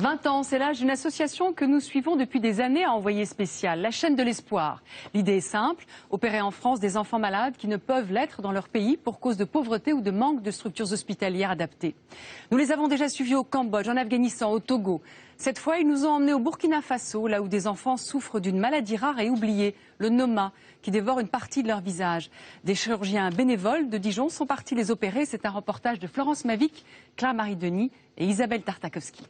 20 ans, c'est l'âge d'une association que nous suivons depuis des années à Envoyé spécial, la chaîne de l'espoir. L'idée est simple, opérer en France des enfants malades qui ne peuvent l'être dans leur pays pour cause de pauvreté ou de manque de structures hospitalières adaptées. Nous les avons déjà suivis au Cambodge, en Afghanistan, au Togo. Cette fois, ils nous ont emmenés au Burkina Faso, là où des enfants souffrent d'une maladie rare et oubliée, le noma, qui dévore une partie de leur visage. Des chirurgiens bénévoles de Dijon sont partis les opérer. C'est un reportage de Florence Mavic, Claire-Marie Denis et Isabelle Tartakovsky.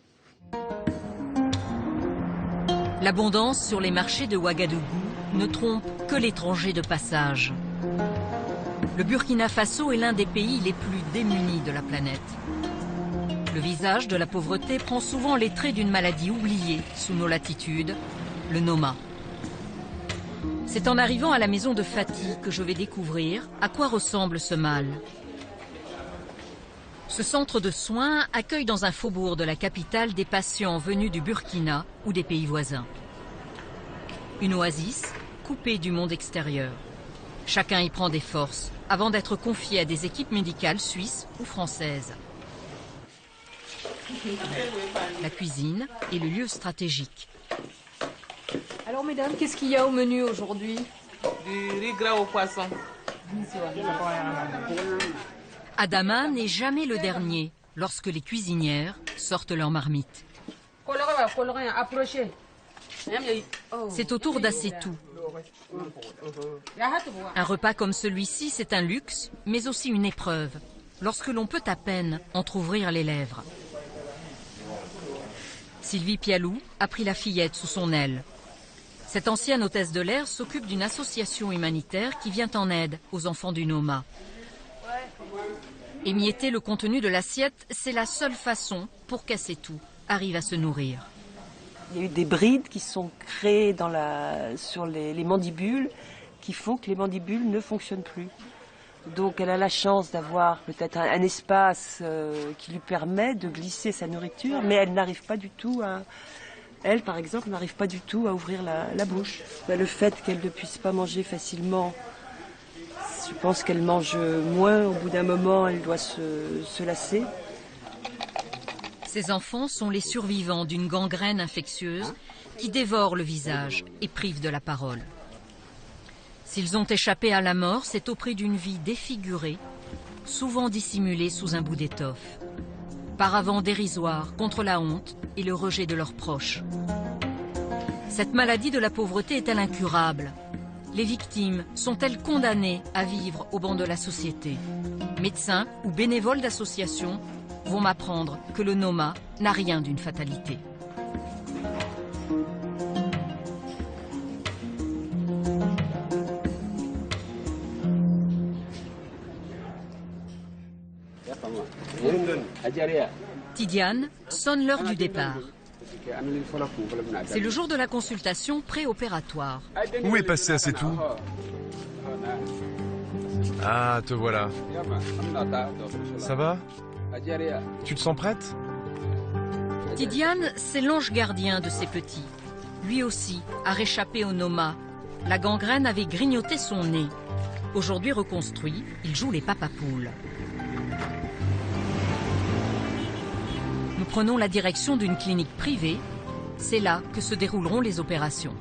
L'abondance sur les marchés de Ouagadougou ne trompe que l'étranger de passage. Le Burkina Faso est l'un des pays les plus démunis de la planète. Le visage de la pauvreté prend souvent les traits d'une maladie oubliée sous nos latitudes, le noma. C'est en arrivant à la maison de Fatih que je vais découvrir à quoi ressemble ce mal. Ce centre de soins accueille dans un faubourg de la capitale des patients venus du Burkina ou des pays voisins. Une oasis coupée du monde extérieur. Chacun y prend des forces avant d'être confié à des équipes médicales suisses ou françaises. La cuisine est le lieu stratégique. Alors mesdames, qu'est-ce qu'il y a au menu aujourd'hui? Du riz gras au poisson. Adama n'est jamais le dernier lorsque les cuisinières sortent leur marmite. C'est au tour d'Assetou. Un repas comme celui-ci, c'est un luxe, mais aussi une épreuve, lorsque l'on peut à peine entrouvrir les lèvres. Sylvie Pialou a pris la fillette sous son aile. Cette ancienne hôtesse de l'air s'occupe d'une association humanitaire qui vient en aide aux enfants du Noma. Émietter le contenu de l'assiette, c'est la seule façon pour qu'Assetou arrive à se nourrir. Il y a eu des brides qui sont créées sur les mandibules qui font que les mandibules ne fonctionnent plus. Donc elle a la chance d'avoir peut-être un espace qui lui permet de glisser sa nourriture, mais elle n'arrive pas du tout à... Elle, par exemple, n'arrive pas du tout à ouvrir la bouche. Le fait qu'elle ne puisse pas manger facilement, je pense qu'elle mange moins. Au bout d'un moment, elle doit se lasser. Ces enfants sont les survivants d'une gangrène infectieuse qui dévore le visage et prive de la parole. S'ils ont échappé à la mort, c'est au prix d'une vie défigurée, souvent dissimulée sous un bout d'étoffe. Paravent dérisoire contre la honte et le rejet de leurs proches. Cette maladie de la pauvreté est-elle incurable? Les victimes sont-elles condamnées à vivre au banc de la société? Médecins ou bénévoles d'associations vont m'apprendre que le noma n'a rien d'une fatalité. Tidiane sonne l'heure du départ. C'est le jour de la consultation préopératoire. Où est passé Assetou? Ah, te voilà. Ça va? Tu te sens prête? Tidiane, c'est l'ange gardien de ses petits. Lui aussi a réchappé au noma. La gangrène avait grignoté son nez. Aujourd'hui reconstruit, il joue les papapoules. Nous prenons la direction d'une clinique privée. C'est là que se dérouleront les opérations.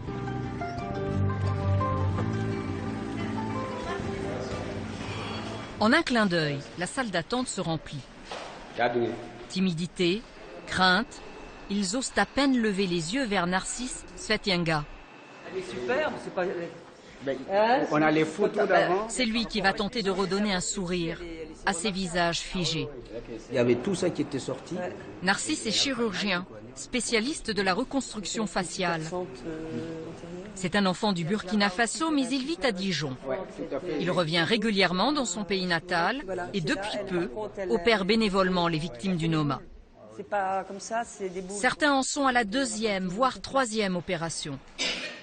En un clin d'œil, la salle d'attente se remplit. Timidité, crainte, ils osent à peine lever les yeux vers Narcisse Svetienga. Elle est superbe, c'est pas... On a les photos d'avant. C'est lui qui va tenter de redonner un sourire à ces visages figés. Il y avait tout ça qui était sorti. Narcisse est chirurgien, spécialiste de la reconstruction faciale. C'est un enfant du Burkina Faso, mais il vit à Dijon. Il revient régulièrement dans son pays natal et depuis peu opère bénévolement les victimes du noma. Certains en sont à la 2e, voire 3e opération.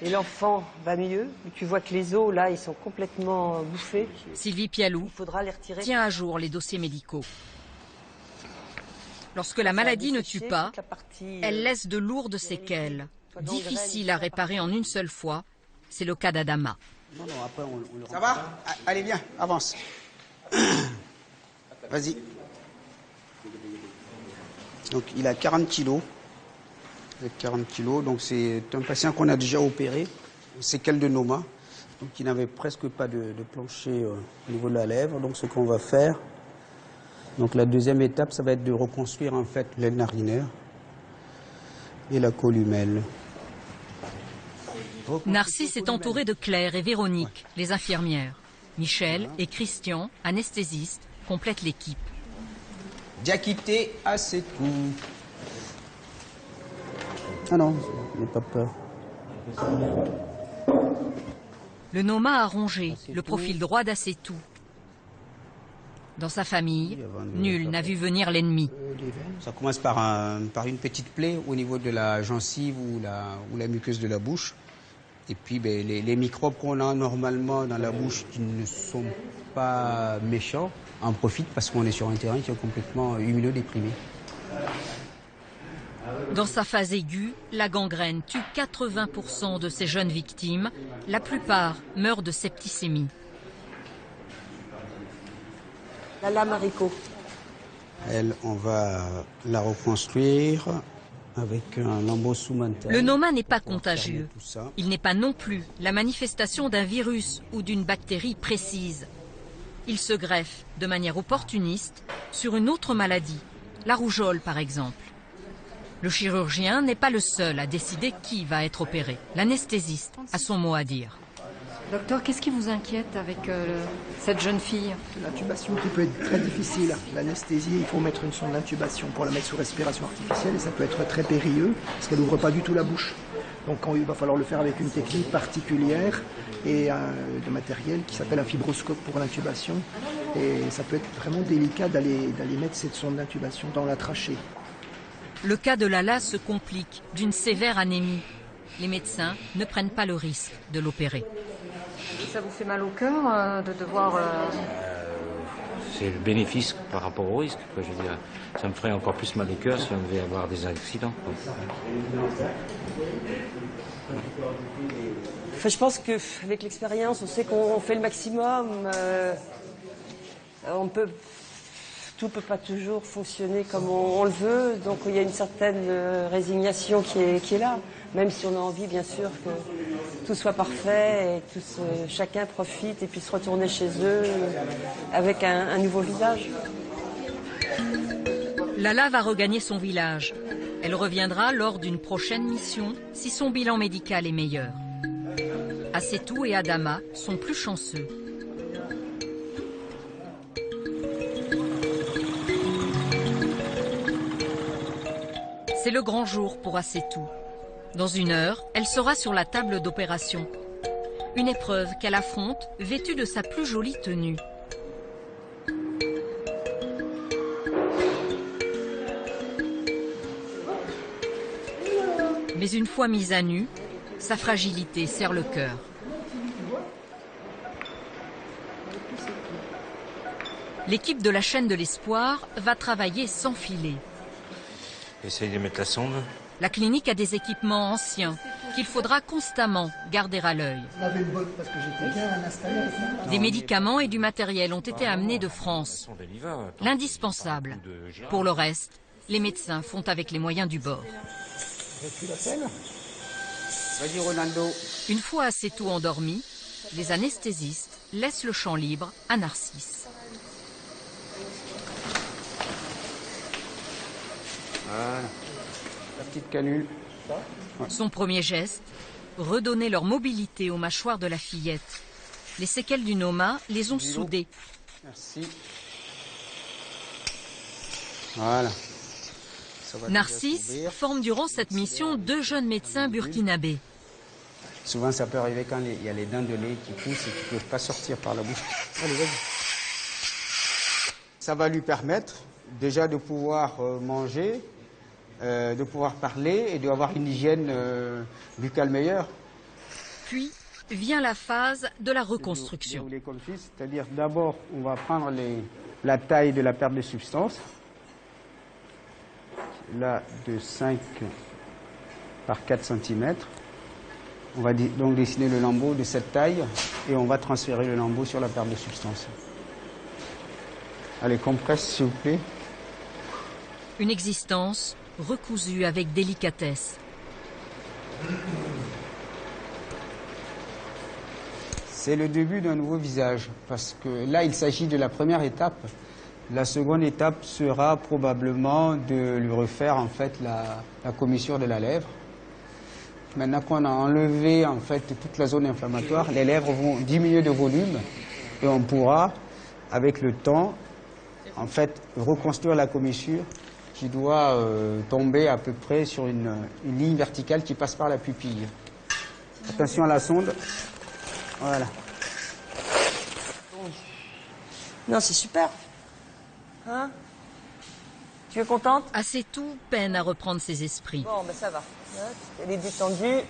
Et l'enfant va mieux. Tu vois que les os, là, ils sont complètement bouffés. Sylvie Pialou tient à jour les dossiers médicaux. Lorsque la maladie ne tue pas, elle laisse de lourdes séquelles, difficiles à réparer en une seule fois. C'est le cas d'Adama. Ça va? Allez, viens, avance. Vas-y. Donc, il a 40 kilos. avec 40 kilos. Donc c'est un patient qu'on a déjà opéré, séquelles de Noma, donc il n'avait presque pas de plancher au niveau de la lèvre. Donc ce qu'on va faire, donc la deuxième étape, ça va être de reconstruire en fait l'aile narinaire et la columelle. Narcisse est entouré de Claire et Véronique, les infirmières. Michel et Christian, anesthésistes, complètent l'équipe. Diakité, assez tout. Ah non, n'aie pas peur. Le Noma a rongé le profil droit d'Assetou. Dans sa famille, nul n'a vu venir l'ennemi. Ça commence par une petite plaie au niveau de la gencive ou la muqueuse de la bouche. Et puis les microbes qu'on a normalement dans la bouche qui ne sont pas méchants en profitent parce qu'on est sur un terrain qui est complètement humidodéprimé. Dans sa phase aiguë, la gangrène tue 80% de ses jeunes victimes. La plupart meurent de septicémie. La lame haricot. Elle, on va la reconstruire avec un lambeau sous-mental. Le Noma n'est pas contagieux. Il n'est pas non plus la manifestation d'un virus ou d'une bactérie précise. Il se greffe de manière opportuniste sur une autre maladie, la rougeole par exemple. Le chirurgien n'est pas le seul à décider qui va être opéré. L'anesthésiste a son mot à dire. Docteur, qu'est-ce qui vous inquiète avec cette jeune fille? L'intubation qui peut être très difficile. L'anesthésie, il faut mettre une sonde d'intubation pour la mettre sous respiration artificielle et ça peut être très périlleux parce qu'elle n'ouvre pas du tout la bouche. Donc il va falloir le faire avec une technique particulière et de matériel qui s'appelle un fibroscope pour l'intubation. Et ça peut être vraiment délicat d'aller mettre cette sonde d'intubation dans la trachée. Le cas de Lala se complique d'une sévère anémie. Les médecins ne prennent pas le risque de l'opérer. Ça vous fait mal au cœur de devoir... C'est le bénéfice par rapport au risque, quoi. Je veux dire, ça me ferait encore plus mal au cœur si on devait avoir des accidents, quoi. Enfin, je pense qu'avec l'expérience, on sait qu'on fait le maximum. Tout peut pas toujours fonctionner comme on le veut, donc il y a une certaine résignation qui est là, même si on a envie bien sûr que tout soit parfait et que chacun profite et puisse retourner chez eux avec un nouveau visage. Lala va regagner son village. Elle reviendra lors d'une prochaine mission si son bilan médical est meilleur. Assetou et Adama sont plus chanceux. C'est le grand jour pour Assetou. Dans 1 heure, elle sera sur la table d'opération. Une épreuve qu'elle affronte vêtue de sa plus jolie tenue. Mais une fois mise à nu, sa fragilité serre le cœur. L'équipe de la chaîne de l'espoir va travailler sans filet. Essaye de mettre la sonde. La clinique a des équipements anciens qu'il faudra constamment garder à l'œil. Des médicaments et du matériel ont été amenés de France. L'indispensable. Pour le reste, les médecins font avec les moyens du bord. Vas-y Ronaldo. Une fois Assetou endormi, les anesthésistes laissent le champ libre à Narcisse. Voilà. La petite canule. Son premier geste, redonner leur mobilité aux mâchoires de la fillette. Les séquelles du Noma les ont soudées. Merci. Voilà. Narcisse forme durant cette mission 2 jeunes médecins burkinabés. Souvent ça peut arriver quand il y a les dents de lait qui poussent et qui ne peuvent pas sortir par la bouche. Allez, vas-y. Ça va lui permettre déjà de pouvoir manger, de pouvoir parler et d'avoir une hygiène buccale meilleure. Puis vient la phase de la reconstruction. C'est-à-dire d'abord on va prendre la taille de la perte de substance. Là de 5 par 4 cm. On va donc dessiner le lambeau de cette taille et on va transférer le lambeau sur la perte de substance. Allez, compresse s'il vous plaît. Une existence recousue avec délicatesse. C'est le début d'un nouveau visage, parce que là, il s'agit de la première étape. La seconde étape sera probablement de lui refaire en fait la commissure de la lèvre. Maintenant qu'on a enlevé en fait toute la zone inflammatoire, les lèvres vont diminuer de volume et on pourra, avec le temps, en fait, reconstruire la commissure qui doit tomber à peu près sur une ligne verticale qui passe par la pupille. Attention à la sonde. Voilà. Non, c'est super. Hein? Tu es contente? Assez tout peine à reprendre ses esprits. Bon, ben ça va. Elle est détendue,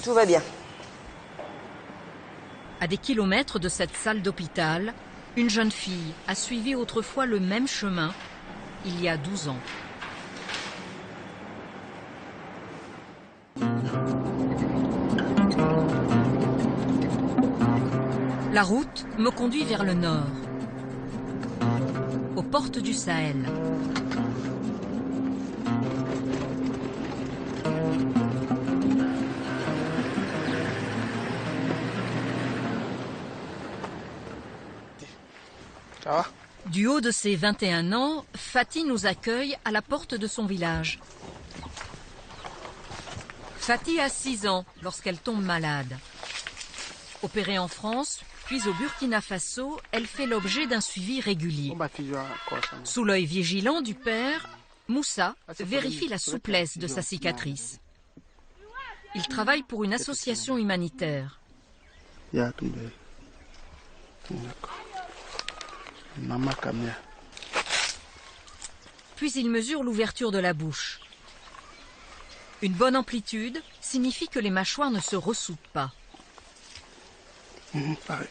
tout va bien. À des kilomètres de cette salle d'hôpital, une jeune fille a suivi autrefois le même chemin il y a 12 ans. La route me conduit vers le nord, aux portes du Sahel. Ça va? Du haut de ses 21 ans, Fatih nous accueille à la porte de son village. Fatih a 6 ans lorsqu'elle tombe malade. Opérée en France, puis au Burkina Faso, elle fait l'objet d'un suivi régulier. Sous l'œil vigilant du père, Moussa vérifie la souplesse de sa cicatrice. Il travaille pour une association humanitaire. Puis il mesure l'ouverture de la bouche. Une bonne amplitude signifie que les mâchoires ne se ressoudent pas. Pareil.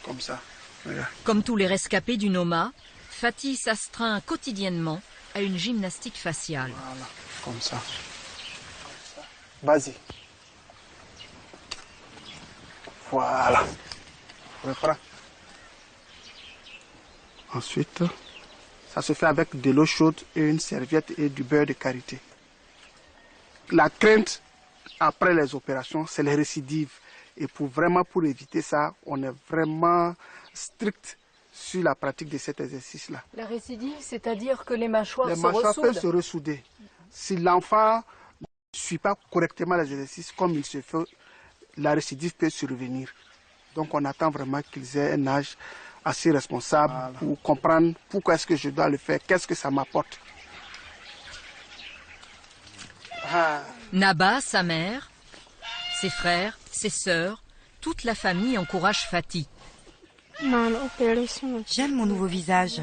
Comme ça. Regarde. Comme tous les rescapés du Noma, Fatih s'astreint quotidiennement à une gymnastique faciale. Voilà, comme ça. Vas-y. Voilà. Reprends. Ensuite, ça se fait avec de l'eau chaude et une serviette et du beurre de karité. La crainte après les opérations, c'est les récidives. Et pour éviter ça, on est vraiment strict sur la pratique de cet exercice-là. La récidive, c'est-à-dire que les mâchoires les se mâchoires ressoudent. peuvent se ressouder. Si l'enfant ne suit pas correctement les exercices comme il se fait, la récidive peut survenir. Donc on attend vraiment qu'ils aient un âge assez responsable pour comprendre pourquoi est-ce que je dois le faire, qu'est-ce que ça m'apporte. Naba, sa mère, ses frères, ses sœurs, toute la famille encourage Fatih. J'aime mon nouveau visage.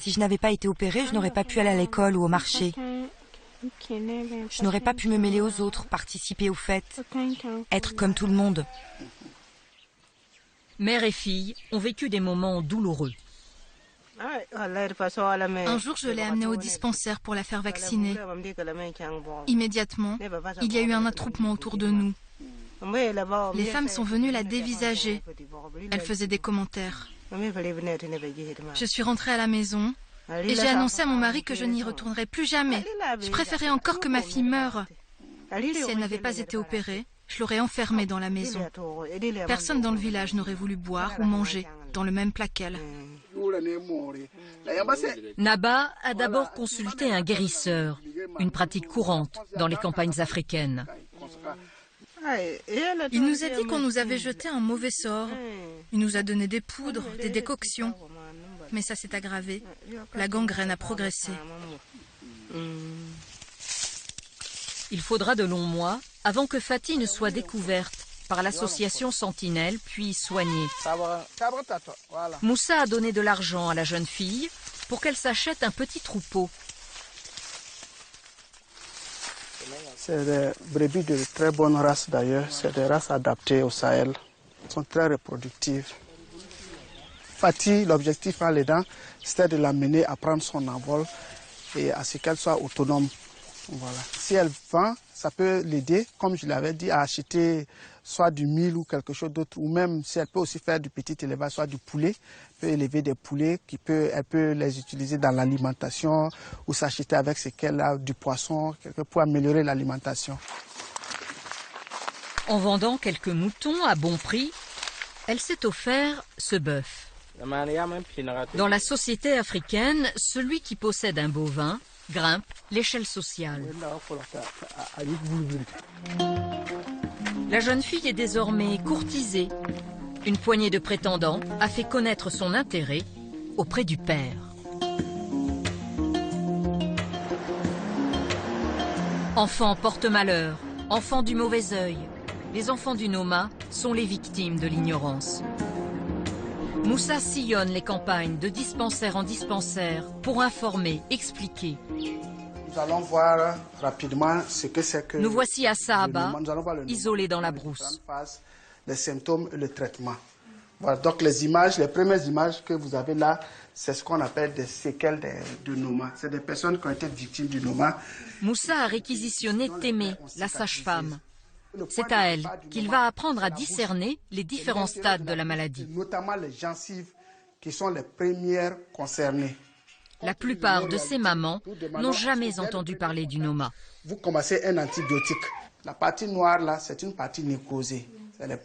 Si je n'avais pas été opérée, je n'aurais pas pu aller à l'école ou au marché. Je n'aurais pas pu me mêler aux autres, participer aux fêtes, être comme tout le monde. Mère et fille ont vécu des moments douloureux. Un jour, je l'ai amenée au dispensaire pour la faire vacciner. Immédiatement, il y a eu un attroupement autour de nous. Les femmes sont venues la dévisager. Elles faisaient des commentaires. Je suis rentrée à la maison et j'ai annoncé à mon mari que je n'y retournerai plus jamais. Je préférais encore que ma fille meure. Si elle n'avait pas été opérée, je l'aurais enfermée dans la maison. Personne dans le village n'aurait voulu boire ou manger dans le même plat qu'elle. Naba a d'abord consulté un guérisseur, une pratique courante dans les campagnes africaines. Il nous a dit qu'on nous avait jeté un mauvais sort. Il nous a donné des poudres, des décoctions. Mais ça s'est aggravé. La gangrène a progressé. Il faudra de longs mois avant que Fatih ne soit découverte par l'association Sentinelle, puis soignée. Moussa a donné de l'argent à la jeune fille pour qu'elle s'achète un petit troupeau. C'est des brebis de très bonne race d'ailleurs. C'est des races adaptées au Sahel. Elles sont très reproductives. Fatih, l'objectif en l'aidant, c'était de l'amener à prendre son envol et à ce qu'elle soit autonome Voilà. Si elle vend, ça peut l'aider, comme je l'avais dit, à acheter soit du mil ou quelque chose d'autre, ou même si elle peut aussi faire du petit élevage, soit du poulet, elle peut élever des poulets, elle peut les utiliser dans l'alimentation ou s'acheter avec ce qu'elle a du poisson pour améliorer l'alimentation. En vendant quelques moutons à bon prix, elle s'est offert ce bœuf. Dans la société africaine, celui qui possède un bovin grimpe l'échelle sociale. La jeune fille est désormais courtisée. Une poignée de prétendants a fait connaître son intérêt auprès du père. Enfant porte-malheur, enfant du mauvais œil, les enfants du Noma sont les victimes de l'ignorance. Moussa sillonne les campagnes de dispensaire en dispensaire pour informer, expliquer. Nous allons voir rapidement ce que c'est que... Nous voici à Sahaba, isolés dans la brousse. Les symptômes et le traitement. Voilà, donc les premières images que vous avez là, c'est ce qu'on appelle des séquelles de Noma. C'est des personnes qui ont été victimes du Noma. Moussa a réquisitionné Témé, la sage-femme. C'est à elle qu'il va apprendre à discerner les différents stades de la maladie. Notamment les gencives qui sont les premières concernées. La plupart de ces mamans n'ont jamais entendu parler du Noma. Vous commencez un antibiotique. La partie noire là, c'est une partie nécrosée.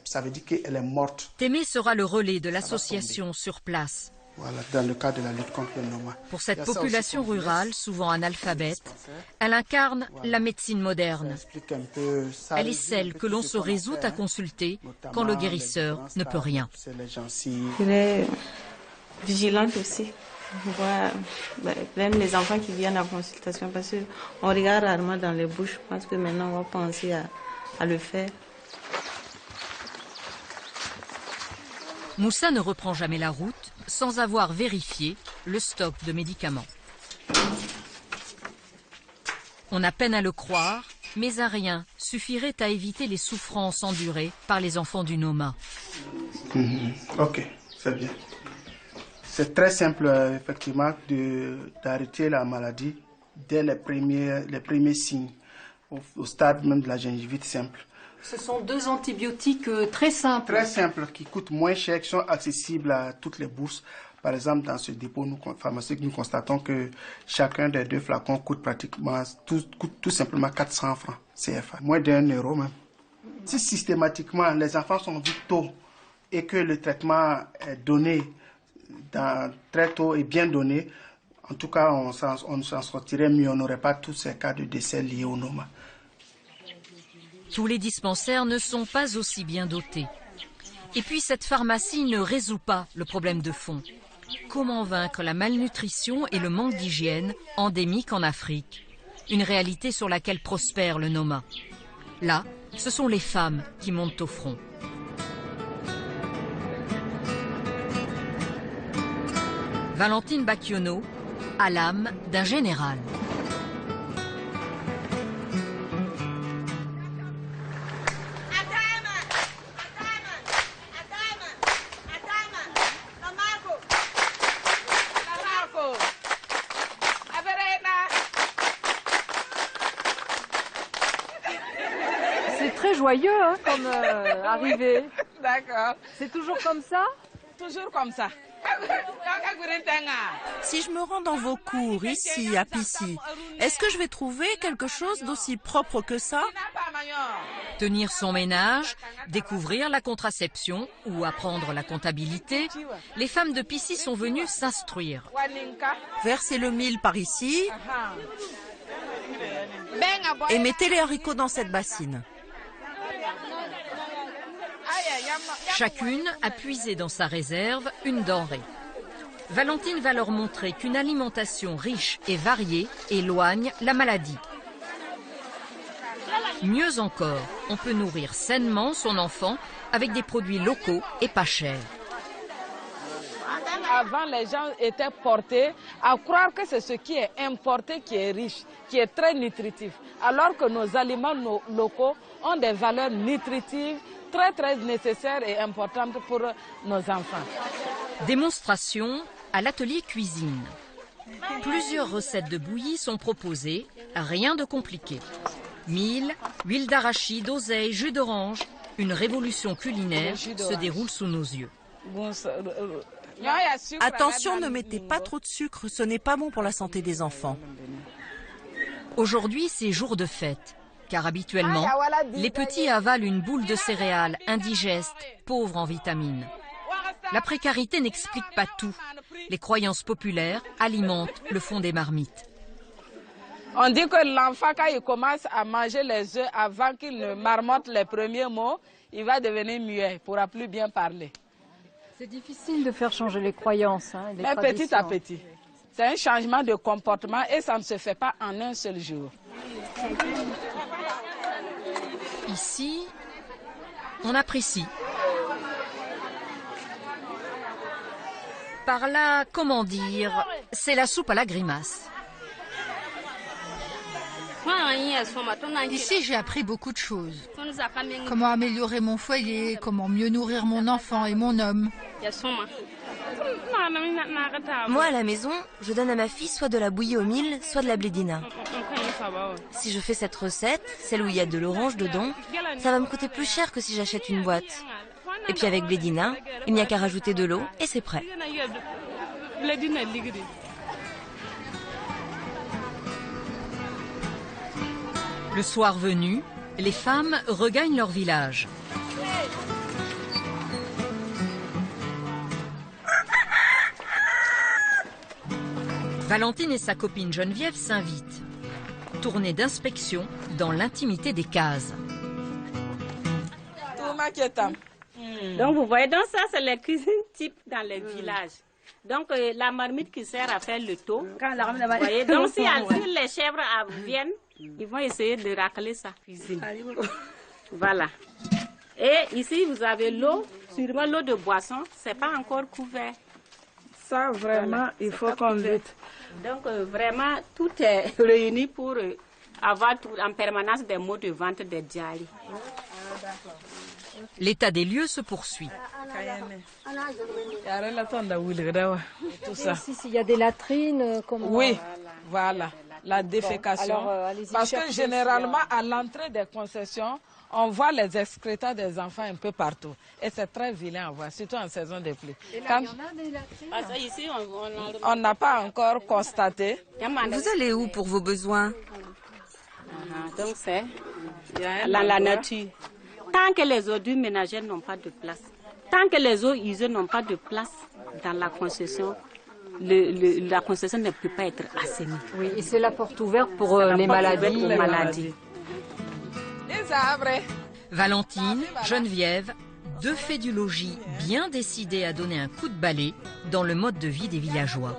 Ça veut dire qu'elle est morte. Témé sera le relais de l'association sur place. Voilà, dans le cadre de la lutte contre le Noma. Pour cette population rurale, souvent analphabète, elle incarne la médecine moderne. Elle est celle que l'on se résout à consulter quand le guérisseur ne peut rien. Elle est vigilante aussi. On voit même les enfants qui viennent en consultation parce qu'on regarde rarement dans les bouches. Je pense que maintenant on va penser à le faire. Moussa ne reprend jamais la route sans avoir vérifié le stock de médicaments. On a peine à le croire, mais un rien suffirait à éviter les souffrances endurées par les enfants du Noma. Ok, c'est bien. C'est très simple, effectivement, d'arrêter la maladie dès les premiers signes, au stade même de la gingivite simple. Ce sont 2 antibiotiques très simples. Très simples, qui coûtent moins cher, qui sont accessibles à toutes les bourses. Par exemple, dans ce dépôt pharmaceutique, nous constatons que chacun des 2 flacons coûte pratiquement, tout simplement 400 francs CFA, moins d'1 euro même. Si systématiquement les enfants sont vus tôt et que le traitement est donné très tôt et bien donné, en tout cas on s'en sortirait mieux, on n'aurait pas tous ces cas de décès liés au Noma. Tous les dispensaires ne sont pas aussi bien dotés. Et puis cette pharmacie ne résout pas le problème de fond. Comment vaincre la malnutrition et le manque d'hygiène endémique en Afrique? Une réalité sur laquelle prospère le Noma. Là, ce sont les femmes qui montent au front. Valentine Bakiono, à l'âme d'un général. Joyeux hein, comme arrivée. D'accord. C'est toujours comme ça? Toujours comme ça. Si je me rends dans vos cours, ici, à Pissy, est-ce que je vais trouver quelque chose d'aussi propre que ça? Tenir son ménage, découvrir la contraception ou apprendre la comptabilité, les femmes de Pissy sont venues s'instruire. Versez le mil par ici et mettez les haricots dans cette bassine. Chacune a puisé dans sa réserve une denrée. Valentine va leur montrer qu'une alimentation riche et variée éloigne la maladie. Mieux encore, on peut nourrir sainement son enfant avec des produits locaux et pas chers. Avant, les gens étaient portés à croire que c'est ce qui est importé qui est riche, qui est très nutritif, alors que nos aliments locaux ont des valeurs nutritives très nécessaires et importantes pour nos enfants. Démonstration à l'atelier cuisine. Plusieurs recettes de bouillie sont proposées, rien de compliqué. Mil, huile d'arachide, oseille, jus d'orange, une révolution culinaire se déroule sous nos yeux. Attention, ne mettez pas trop de sucre, ce n'est pas bon pour la santé des enfants. Aujourd'hui, c'est jour de fête, car habituellement, les petits avalent une boule de céréales indigeste, pauvre en vitamines. La précarité n'explique pas tout. Les croyances populaires alimentent le fond des marmites. On dit que l'enfant, quand il commence à manger les œufs avant qu'il ne marmotte les premiers mots, il va devenir muet, il ne pourra plus bien parler. C'est difficile de faire changer les croyances. Mais petit à petit. C'est un changement de comportement et ça ne se fait pas en un seul jour. Ici, on apprécie. Par là, comment dire, c'est la soupe à la grimace. Ici, j'ai appris beaucoup de choses. Comment améliorer mon foyer, comment mieux nourrir mon enfant et mon homme. Moi, à la maison, je donne à ma fille soit de la bouillie au mil, soit de la blédina. Si je fais cette recette, celle où il y a de l'orange dedans, ça va me coûter plus cher que si j'achète une boîte. Et puis avec blédina, il n'y a qu'à rajouter de l'eau et c'est prêt. Le soir venu, les femmes regagnent leur village. Valentine et sa copine Geneviève s'invitent. Tournée d'inspection dans l'intimité des cases. Donc vous voyez, donc ça c'est la cuisine type dans les villages. Donc la marmite qui sert à faire le taux. Vous voyez, donc si les chèvres viennent, ils vont essayer de racler sa cuisine. Voilà. Et ici vous avez l'eau, sûrement l'eau de boisson, c'est pas encore couvert. Ça vraiment, voilà, il faut qu'on lutte. Donc vraiment tout est réuni pour avoir en permanence des mots de vente des diaries. L'état des lieux se poursuit. Ici, s'il y a des latrines, comment... Oui, voilà, la défécation. Bon, alors, parce que généralement, à l'entrée des concessions, on voit les excrétants des enfants un peu partout. Et c'est très vilain à voir, surtout en saison des pluies. Quand... il y en a des latrines. Parce que ici, on n'a pas encore constaté. Vous allez où pour vos besoins? Donc c'est dans la nature. Tant que les ordures ménagères n'ont pas de place, tant que les eaux usées n'ont pas de place dans la concession, la concession ne peut pas être assainie. Oui, et c'est la porte ouverte pour les maladies. Valentine, Geneviève, deux fées du logis bien décidées à donner un coup de balai dans le mode de vie des villageois.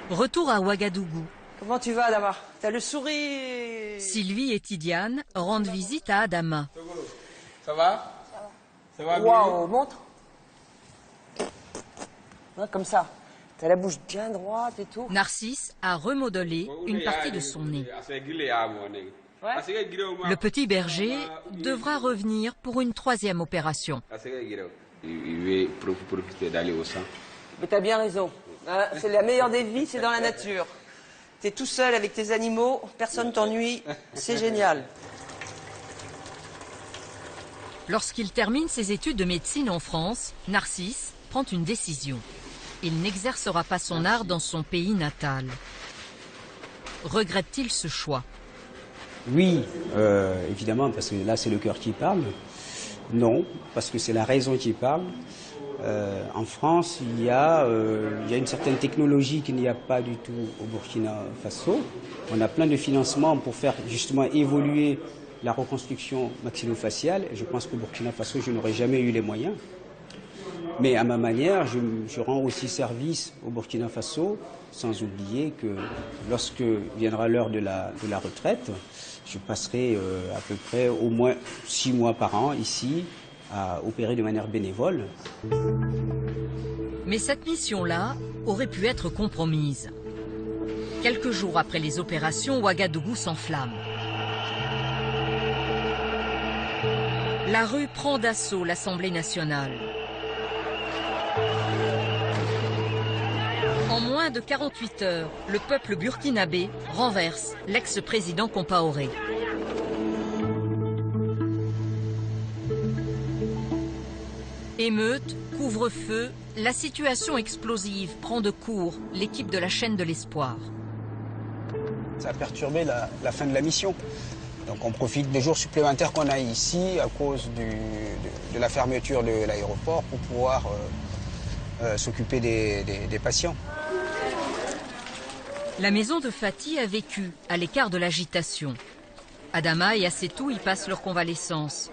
Retour à Ouagadougou. Comment tu vas, Adama? T'as le sourire. Sylvie et Tidiane rendent visite à Adama. Ça va? Ça va bien? Waouh, montre. Ouais, comme ça. T'as la bouche bien droite et tout. Narcisse a remodelé une partie de son nez. Le petit berger devra revenir pour une troisième opération. Mais t'as bien raison. C'est la meilleure des vies, c'est dans la nature. T'es tout seul avec tes animaux, personne t'ennuie, c'est génial. Lorsqu'il termine ses études de médecine en France, Narcisse prend une décision. Il n'exercera pas son art dans son pays natal. Regrette-t-il ce choix? Oui, évidemment, parce que là c'est le cœur qui parle. Non, parce que c'est la raison qui parle. En France, il y a une certaine technologie qu'il n'y a pas du tout au Burkina Faso. On a plein de financements pour faire justement évoluer la reconstruction maxillofaciale. Je pense qu'au Burkina Faso, je n'aurais jamais eu les moyens. Mais à ma manière, je rends aussi service au Burkina Faso, sans oublier que lorsque viendra l'heure de la retraite, je passerai à peu près au moins 6 mois par an ici, à opérer de manière bénévole. Mais cette mission-là aurait pu être compromise. Quelques jours après les opérations, Ouagadougou s'enflamme. La rue prend d'assaut l'Assemblée nationale. moins de 48 heures, le peuple burkinabé renverse l'ex-président Compaoré. Émeutes, couvre-feu, la situation explosive prend de court l'équipe de la chaîne de l'espoir. Ça a perturbé la fin de la mission. Donc on profite des jours supplémentaires qu'on a ici à cause de la fermeture de l'aéroport pour pouvoir s'occuper des patients. La maison de Fatih a vécu à l'écart de l'agitation. Adama et Assetou y passent leur convalescence.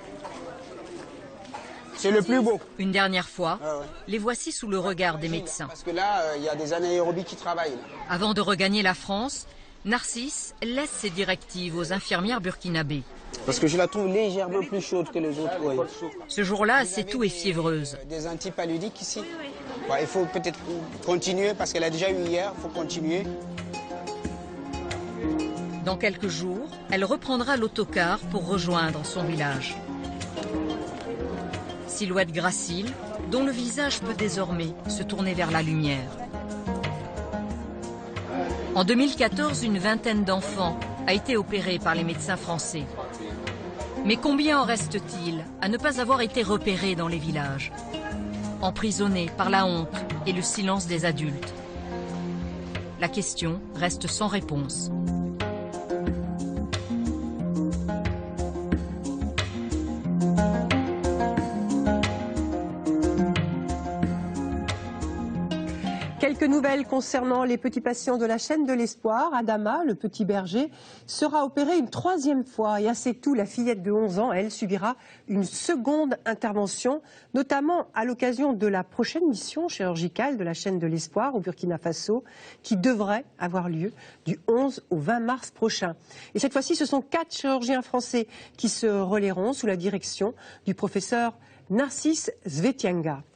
C'est le plus beau. Une dernière fois, les voici sous le regard des médecins. Parce que là, il y a des anaérobies qui travaillent. Avant de regagner la France, Narcisse laisse ses directives aux infirmières burkinabées. Parce que je la trouve légèrement plus chaude que les autres. Oui. Ce jour-là, Assetou est fiévreuse. Des antipaludiques ici. Ouais, il faut peut-être continuer parce qu'elle a déjà eu hier, il faut continuer. Dans quelques jours, elle reprendra l'autocar pour rejoindre son village. Silhouette gracile, dont le visage peut désormais se tourner vers la lumière. En 2014, une vingtaine d'enfants a été opérée par les médecins français. Mais combien en reste-t-il à ne pas avoir été repérés dans les villages, emprisonnés par la honte et le silence des adultes? La question reste sans réponse. Quelques nouvelles concernant les petits patients de la chaîne de l'espoir. Adama, le petit berger, sera opéré une 3e fois. Et Assetou, la fillette de 11 ans, elle subira une seconde intervention, notamment à l'occasion de la prochaine mission chirurgicale de la chaîne de l'espoir au Burkina Faso, qui devrait avoir lieu du 11 au 20 mars prochain. Et cette fois-ci, ce sont 4 chirurgiens français qui se relayeront sous la direction du professeur Narcisse Zvetianga.